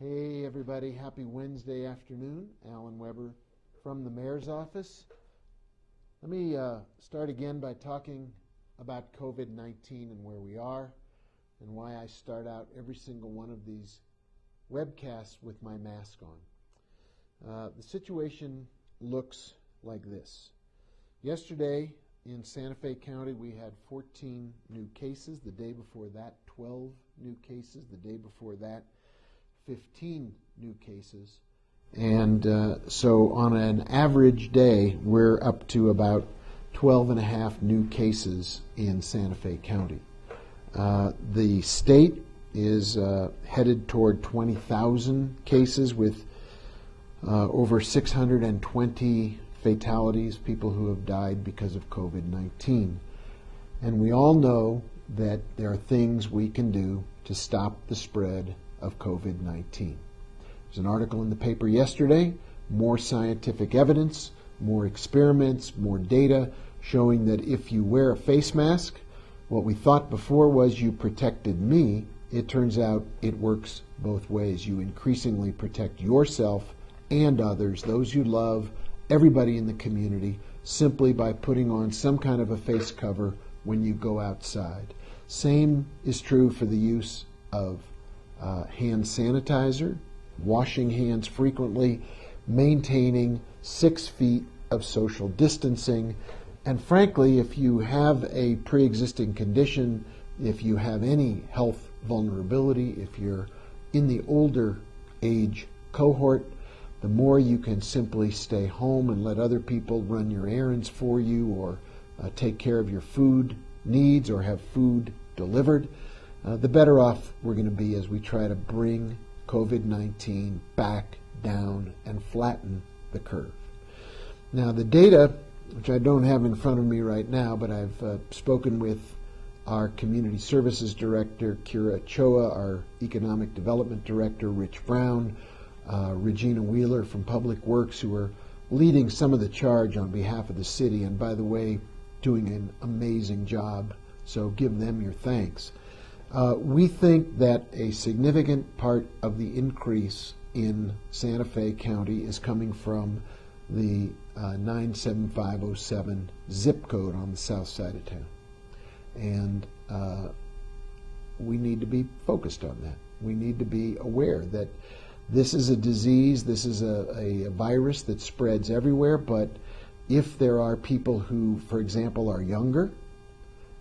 Hey everybody, happy Wednesday afternoon. Alan Webber from the Mayor's Office. Let me start again by talking about COVID-19 and where we are and why I start out every single one of these webcasts with my mask on. The situation looks like this. Yesterday in Santa Fe County we had 14 new cases. The day before that 12 new cases. The day before that 15 new cases, and so on an average day we're up to about 12 and a half new cases in Santa Fe County. The state is headed toward 20,000 cases with over 620 fatalities, people who have died because of COVID-19. And we all know that there are things we can do to stop the spread of COVID-19. There's an article in the paper yesterday, more scientific evidence, more experiments, more data showing that if you wear a face mask, what we thought before was you protected me, it turns out it works both ways. You increasingly protect yourself and others, those you love, everybody in the community, simply by putting on some kind of a face cover when you go outside. Same is true for the use of hand sanitizer, washing hands frequently, maintaining 6 feet of social distancing, and frankly, if you have a pre-existing condition, if you have any health vulnerability, if you're in the older age cohort, the more you can simply stay home and let other people run your errands for you or take care of your food needs or have food delivered, the better off we're going to be as we try to bring COVID-19 back down and flatten the curve. Now the data, which I don't have in front of me right now, but I've spoken with our Community Services Director, Kira Ochoa, our Economic Development Director, Rich Brown, Regina Wheeler from Public Works, who are leading some of the charge on behalf of the city, and by the way, doing an amazing job, so give them your thanks. We think that a significant part of the increase in Santa Fe County is coming from the 97507 zip code on the south side of town. And we need to be focused on that. We need to be aware that this is a disease, this is a virus that spreads everywhere, but if there are people who, for example, are younger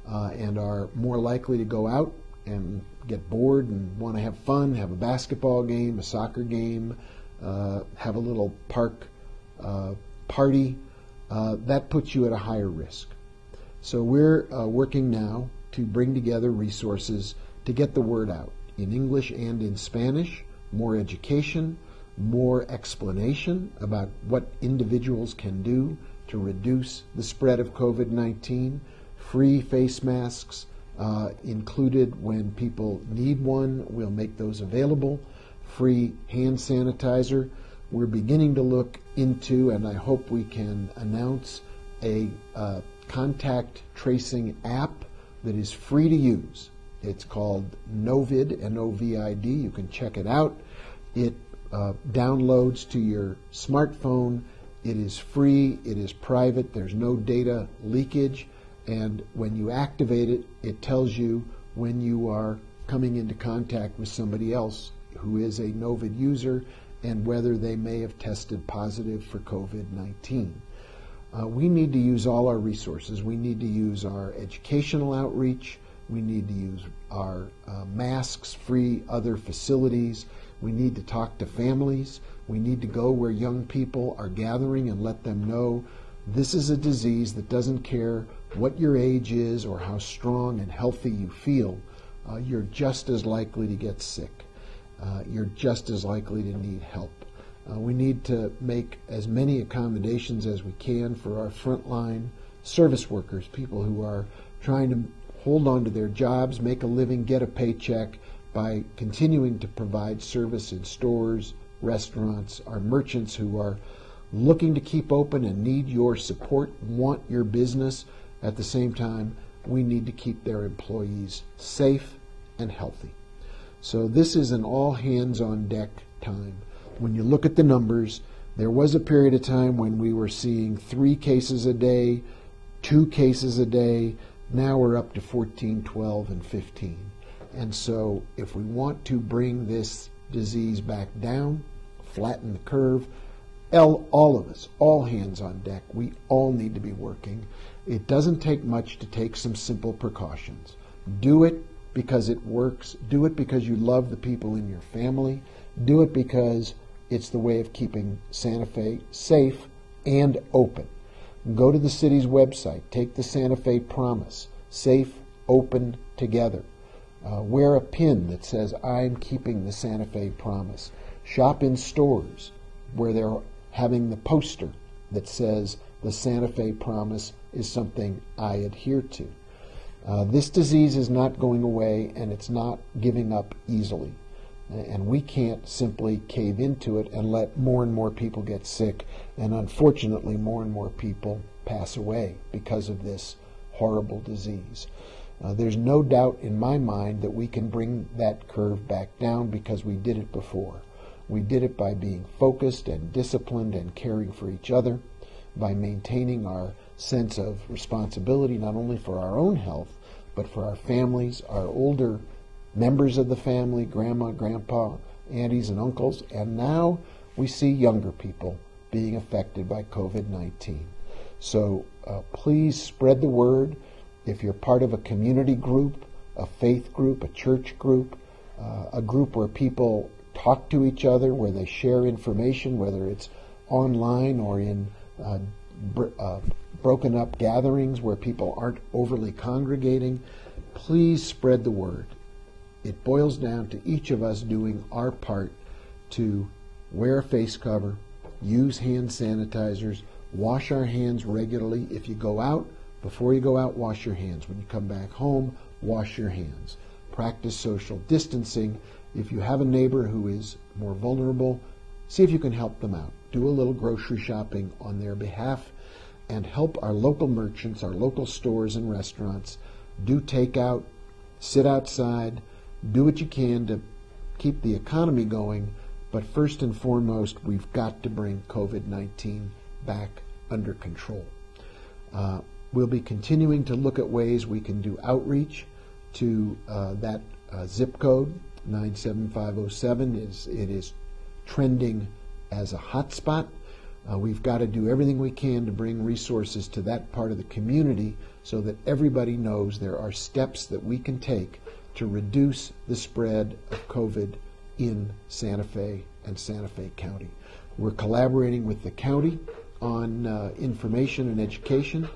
and are more likely to go out and get bored and want to have fun, have a basketball game, a soccer game, have a little park party, that puts you at a higher risk. So we're working now to bring together resources to get the word out in English and in Spanish, more education, more explanation about what individuals can do to reduce the spread of COVID-19, free face masks, included when people need one. We'll make those available. Free hand sanitizer. We're beginning to look into, and I hope we can announce, a contact tracing app that is free to use. It's called Novid, N-O-V-I-D. You can check it out. It downloads to your smartphone. It is free. It is private. There's no data leakage. And when you activate it, it tells you when you are coming into contact with somebody else who is a Novid user and whether they may have tested positive for COVID-19. We need to use all our resources. We need to use our educational outreach. We need to use our masks-free other facilities. We need to talk to families. We need to go where young people are gathering and let them know this is a disease that doesn't care what your age is or how strong and healthy you feel. You're just as likely to get sick. You're just as likely to need help. We need to make as many accommodations as we can for our frontline service workers, people who are trying to hold on to their jobs, make a living, get a paycheck by continuing to provide service in stores, restaurants, our merchants who are looking to keep open and need your support, want your business. At the same time, we need to keep their employees safe and healthy. So this is an all hands on deck time. When you look at the numbers, there was a period of time when we were seeing 3 cases a day, 2 cases a day. Now we're up to 14, 12, and 15. And so if we want to bring this disease back down, flatten the curve, all of us, all hands on deck, we all need to be working. It doesn't take much to take some simple precautions. Do it because it works. Do it because you love the people in your family. Do it because it's the way of keeping Santa Fe safe and open. Go to the city's website. Take the Santa Fe promise. Safe, open, together. Wear a pin that says, I'm keeping the Santa Fe promise. Shop in stores where they're having the poster that says the Santa Fe promise is something I adhere to. This disease is not going away, and it's not giving up easily. And we can't simply cave into it and let more and more people get sick, and unfortunately more and more people pass away because of this horrible disease. There's no doubt in my mind that we can bring that curve back down because we did it before. We did it by being focused and disciplined and caring for each other, by maintaining our sense of responsibility not only for our own health, but for our families, our older members of the family, grandma, grandpa, aunties, and uncles, and now we see younger people being affected by COVID-19. So please spread the word. If you're part of a community group, a faith group, a church group, a group where people talk to each other, where they share information, whether it's online or in broken up gatherings where people aren't overly congregating, please spread the word. It boils down to each of us doing our part to wear a face cover, use hand sanitizers, wash our hands regularly. If you go out, before you go out, wash your hands. When you come back home, wash your hands. Practice social distancing. If you have a neighbor who is more vulnerable, see if you can help them out. Do a little grocery shopping on their behalf and help our local merchants, our local stores and restaurants. Do takeout, sit outside, do what you can to keep the economy going, but first and foremost, we've got to bring COVID-19 back under control. We'll be continuing to look at ways we can do outreach to that zip code, 97507. It is trending as a hot spot. We've got to do everything we can to bring resources to that part of the community so that everybody knows there are steps that we can take to reduce the spread of COVID in Santa Fe and Santa Fe County. We're collaborating with the county on information and education.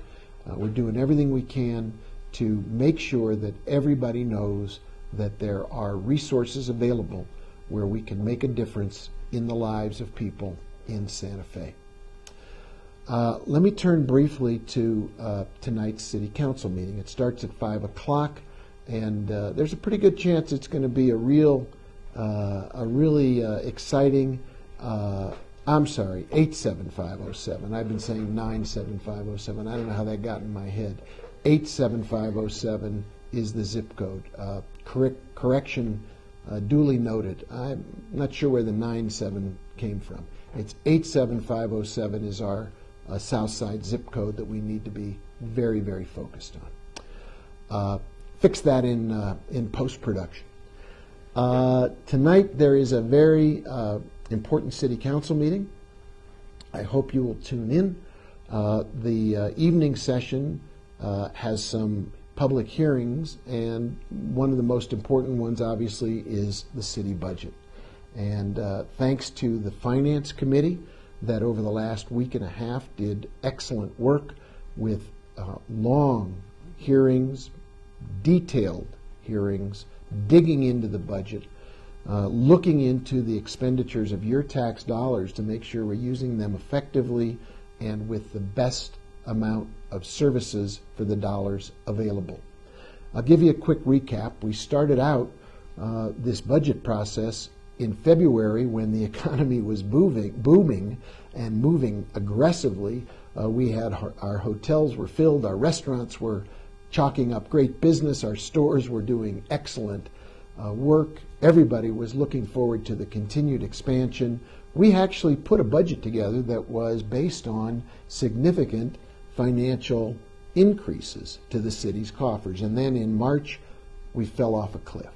We're doing everything we can to make sure that everybody knows that there are resources available where we can make a difference in the lives of people in Santa Fe. Let me turn briefly to tonight's City Council meeting. It starts at 5 o'clock, and there's a pretty good chance it's going to be a really exciting, 87507. I've been saying 97507. I don't know how that got in my head. 87507 is the zip code. Correction duly noted. I'm not sure where the 97 came from. It's 87507 is our South Side zip code that we need to be very, very focused on. Fix that in post-production. Tonight there is a very important City Council meeting. I hope you will tune in. The evening session has some public hearings, and one of the most important ones, obviously, is the city budget. And thanks to the Finance Committee that over the last week and a half did excellent work with long hearings, detailed hearings, digging into the budget, looking into the expenditures of your tax dollars to make sure we're using them effectively and with the best amount of services for the dollars available. I'll give you a quick recap. We started out this budget process in February when the economy was booming and moving aggressively. We had our hotels were filled, our restaurants were chalking up great business, our stores were doing excellent. work. Everybody was looking forward to the continued expansion. We actually put a budget together that was based on significant financial increases to the city's coffers. And then in March, we fell off a cliff.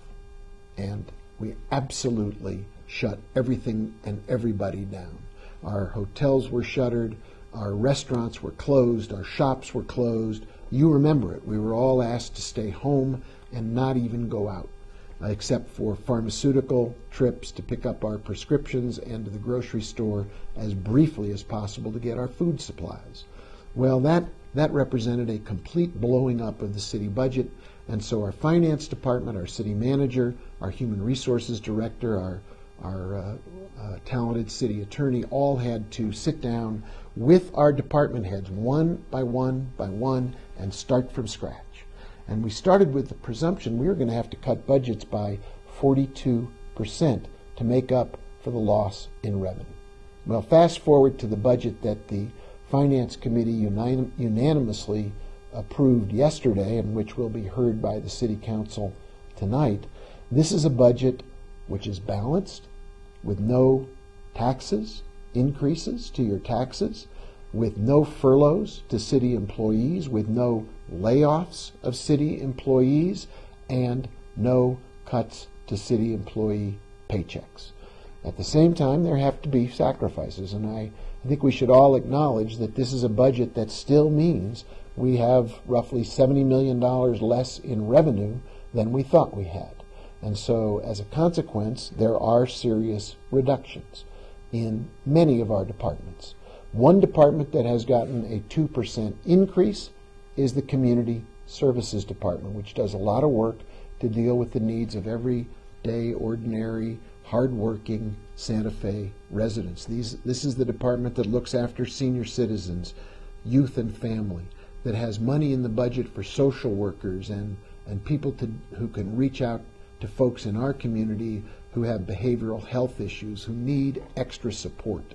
And we absolutely shut everything and everybody down. Our hotels were shuttered, our restaurants were closed, our shops were closed. You remember it. We were all asked to stay home and not even go out, except for pharmaceutical trips to pick up our prescriptions and to the grocery store as briefly as possible to get our food supplies. Well, that represented a complete blowing up of the city budget, and so our finance department, our city manager, our human resources director, our talented city attorney all had to sit down with our department heads one by one by one and start from scratch. And we started with the presumption we were going to have to cut budgets by 42% to make up for the loss in revenue. Well, fast forward to the budget that the Finance Committee unanimously approved yesterday and which will be heard by the City Council tonight. This is a budget which is balanced, with no taxes, increases to your taxes, with no furloughs to city employees, with no layoffs of city employees, and no cuts to city employee paychecks. At the same time, there have to be sacrifices, and I think we should all acknowledge that this is a budget that still means we have roughly $70 million less in revenue than we thought we had. And so, as a consequence, there are serious reductions in many of our departments. One department that has gotten a 2% increase is the Community Services Department, which does a lot of work to deal with the needs of everyday, ordinary, hardworking Santa Fe residents. This is the department that looks after senior citizens, youth and family, that has money in the budget for social workers and people who can reach out to folks in our community who have behavioral health issues, who need extra support.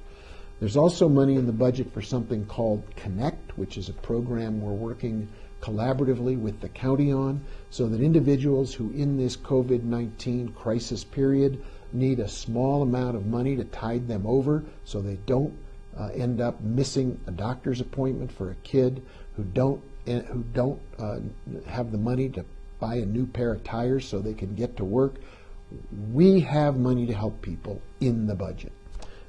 There's also money in the budget for something called Connect, which is a program we're working collaboratively with the county on, so that individuals who in this COVID-19 crisis period need a small amount of money to tide them over so they don't end up missing a doctor's appointment for a kid, who don't have the money to buy a new pair of tires so they can get to work. We have money to help people in the budget.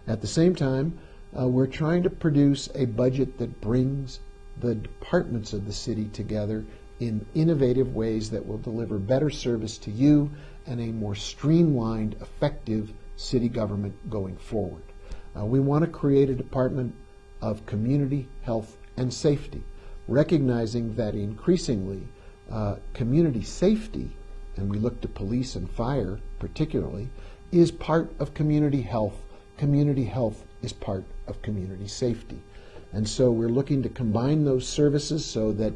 At the same time, we're trying to produce a budget that brings the departments of the city together in innovative ways that will deliver better service to you and a more streamlined, effective city government going forward. We want to create a department of community health and safety, recognizing that increasingly community safety, and we look to police and fire particularly, is part of community health. Community health is part of community safety. And so we're looking to combine those services so that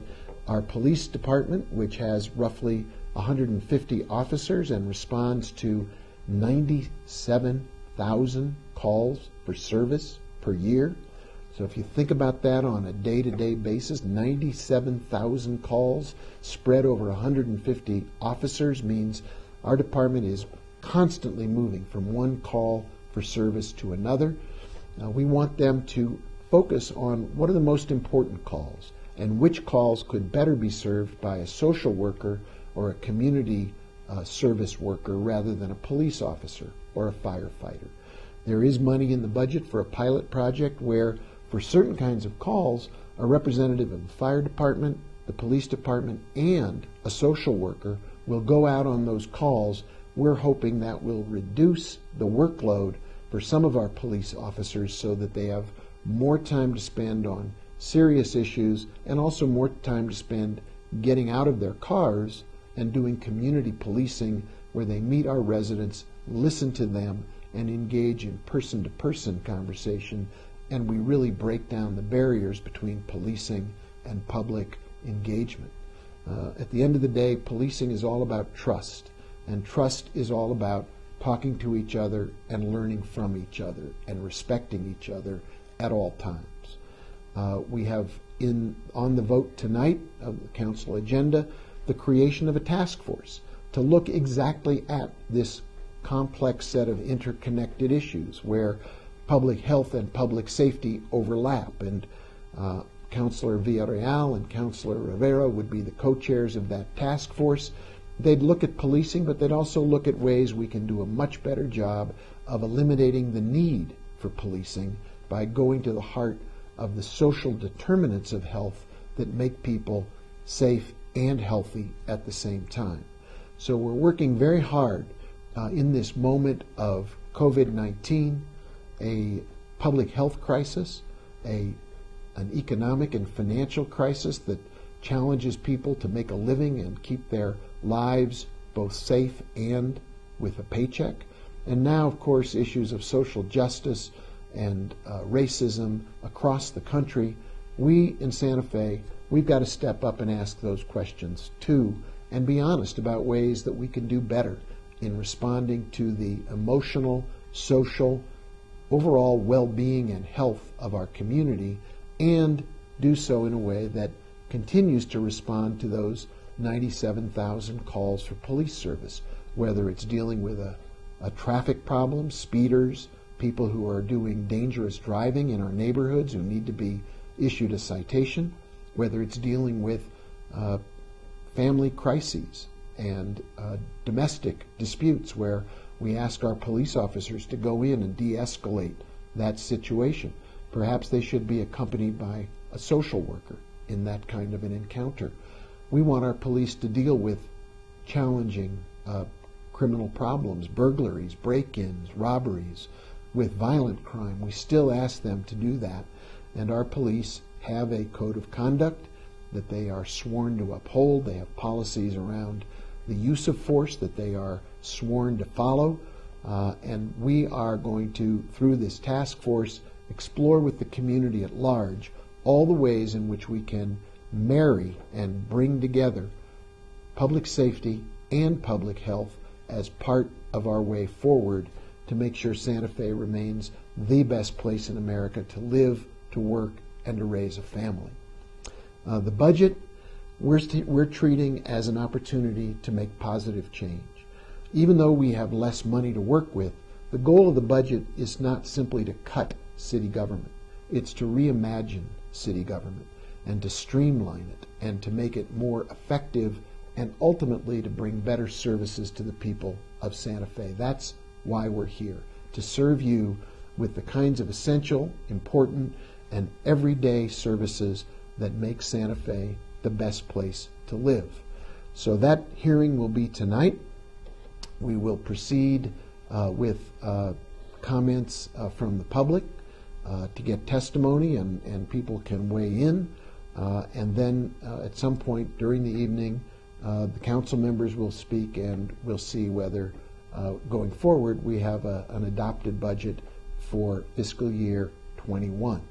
our police department, which has roughly 150 officers and responds to 97,000 calls for service per year. So if you think about that on a day-to-day basis, 97,000 calls spread over 150 officers means our department is constantly moving from one call for service to another. We want them to focus on what are the most important calls and which calls could better be served by a social worker or a community service worker rather than a police officer or a firefighter. There is money in the budget for a pilot project where, for certain kinds of calls, a representative of the fire department, the police department, and a social worker will go out on those calls. We're hoping that will reduce the workload for some of our police officers so that they have more time to spend on serious issues and also more time to spend getting out of their cars and doing community policing where they meet our residents, listen to them, and engage in person-to-person conversation, and we really break down the barriers between policing and public engagement. At the end of the day, policing is all about trust, and trust is all about talking to each other and learning from each other and respecting each other at all times. We have on the vote tonight of the council agenda the creation of a task force to look exactly at this complex set of interconnected issues where public health and public safety overlap. And Councilor Villarreal and Councilor Rivera would be the co-chairs of that task force. They'd look at policing, but they'd also look at ways we can do a much better job of eliminating the need for policing by going to the heart of the social determinants of health that make people safe and healthy at the same time. So we're working very hard in this moment of COVID-19, a public health crisis, an economic and financial crisis that challenges people to make a living and keep their lives both safe and with a paycheck. And now, of course, issues of social justice and racism across the country. We in Santa Fe, we've got to step up and ask those questions too, and be honest about ways that we can do better in responding to the emotional, social, overall well-being and health of our community, and do so in a way that continues to respond to those 97,000 calls for police service, whether it's dealing with a traffic problem, speeders, people who are doing dangerous driving in our neighborhoods who need to be issued a citation, whether it's dealing with family crises and domestic disputes where we ask our police officers to go in and de-escalate that situation. Perhaps they should be accompanied by a social worker in that kind of an encounter. We want our police to deal with challenging criminal problems, burglaries, break-ins, robberies, with violent crime. We still ask them to do that, and our police have a code of conduct that they are sworn to uphold. They have policies around the use of force that they are sworn to follow, and we are going to, through this task force, explore with the community at large all the ways in which we can marry and bring together public safety and public health as part of our way forward to make sure Santa Fe remains the best place in America to live, to work, and to raise a family. The budget, we're treating as an opportunity to make positive change. Even though we have less money to work with, the goal of the budget is not simply to cut city government. It's to reimagine city government and to streamline it and to make it more effective and ultimately to bring better services to the people of Santa Fe. That's why we're here, to serve you with the kinds of essential, important, and everyday services that make Santa Fe the best place to live. So that hearing will be tonight. We will proceed with comments from the public to get testimony, and people can weigh in. And then at some point during the evening, the council members will speak, and we'll see whether going forward we have an adopted budget for fiscal year 21.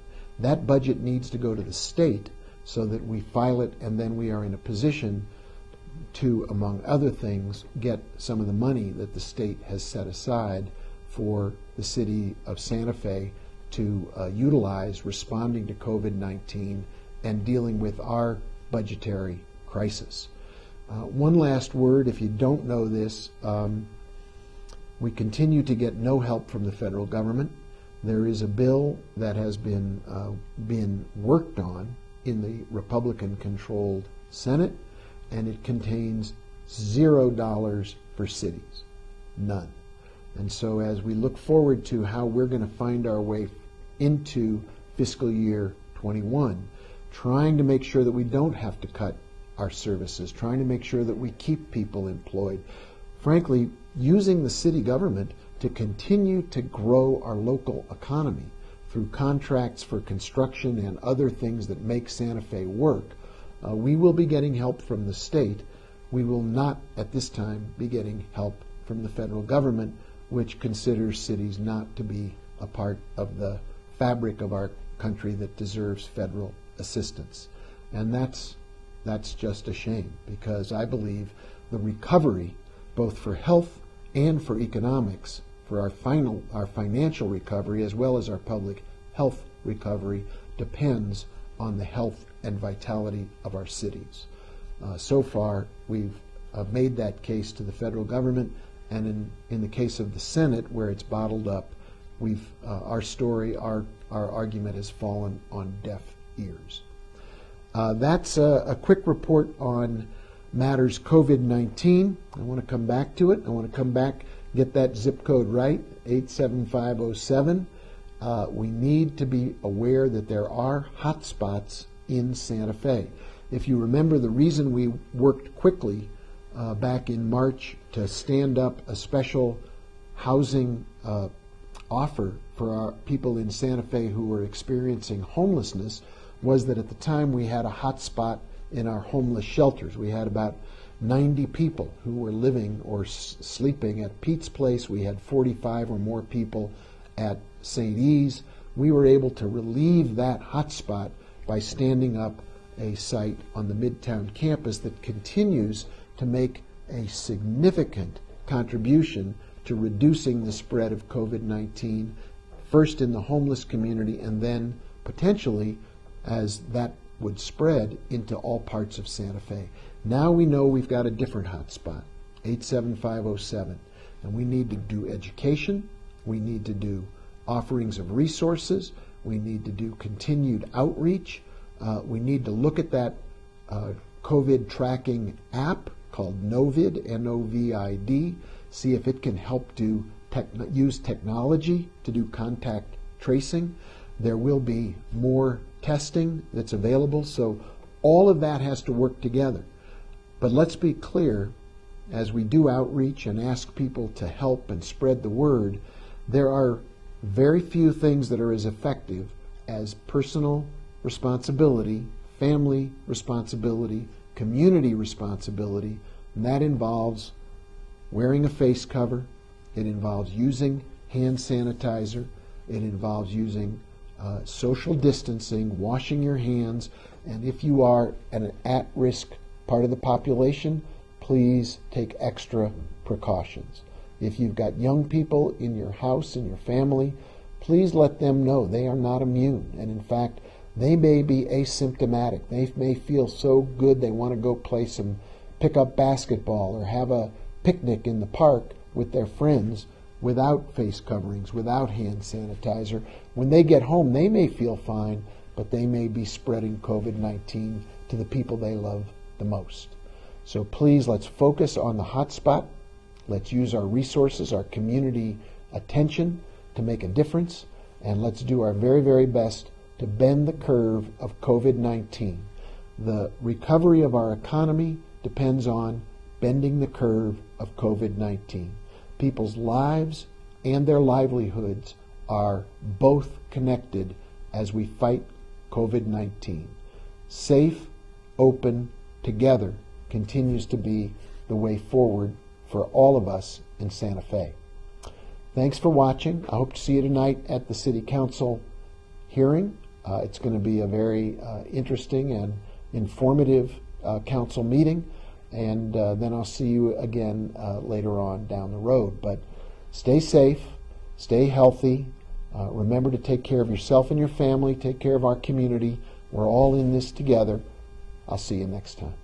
That budget needs to go to the state so that we file it, and then we are in a position to, among other things, get some of the money that the state has set aside for the city of Santa Fe to utilize responding to COVID-19 and dealing with our budgetary crisis. One last word, if you don't know this, we continue to get no help from the federal government. There is a bill that has been worked on in the Republican-controlled Senate, and it contains $0 for cities, none. And so as we look forward to how we're going to find our way into fiscal year 21, trying to make sure that we don't have to cut our services, trying to make sure that we keep people employed, frankly, using the city government to continue to grow our local economy through contracts for construction and other things that make Santa Fe work. We will be getting help from the state. We will not, at this time, be getting help from the federal government, which considers cities not to be a part of the fabric of our country that deserves federal assistance. And that's just a shame, because I believe the recovery, both for health and for economics, for our financial recovery as well as our public health recovery, depends on the health and vitality of our cities. So far, we've made that case to the federal government, and in the case of the Senate, where it's bottled up, our argument has fallen on deaf ears. That's a quick report on matters COVID-19. I want to come back to it. I want to come back, get that zip code right, 87507. We need to be aware that there are hot spots in Santa Fe. If you remember, the reason we worked quickly back in March to stand up a special housing offer for our people in Santa Fe who were experiencing homelessness was that at the time we had a hot spot in our homeless shelters. We had about 90 people who were living or sleeping at Pete's Place. We had 45 or more people at St. E's. We were able to relieve that hot spot by standing up a site on the Midtown campus that continues to make a significant contribution to reducing the spread of COVID-19, first in the homeless community and then potentially as that would spread into all parts of Santa Fe. Now we know we've got a different hot spot, 87507, and we need to do education, we need to do offerings of resources, we need to do continued outreach, we need to look at that COVID tracking app called Novid, N-O-V-I-D, see if it can help to use technology to do contact tracing. There will be more testing that's available, so all of that has to work together. But let's be clear, as we do outreach and ask people to help and spread the word, there are very few things that are as effective as personal responsibility, family responsibility, community responsibility, and that involves wearing a face cover, it involves using hand sanitizer, it involves using social distancing, washing your hands, and if you are an at-risk part of the population, please take extra precautions. If you've got young people in your house, in your family, please let them know they are not immune, and in fact, they may be asymptomatic. They may feel so good they want to go play some pick-up basketball or have a picnic in the park with their friends without face coverings, without hand sanitizer. When they get home, they may feel fine, but they may be spreading COVID-19 to the people they love the most. So please, let's focus on the hot spot. Let's use our resources, our community attention to make a difference, and let's do our very, very best to bend the curve of COVID-19. The recovery of our economy depends on bending the curve of COVID-19. People's lives and their livelihoods are both connected as we fight COVID-19. Safe, open, together continues to be the way forward for all of us in Santa Fe. Thanks for watching. I hope to see you tonight at the City Council hearing. It's going to be a very interesting and informative council meeting, and then I'll see you again later on down the road. But stay safe, stay healthy, remember to take care of yourself and your family, take care of our community. We're all in this together. I'll see you next time.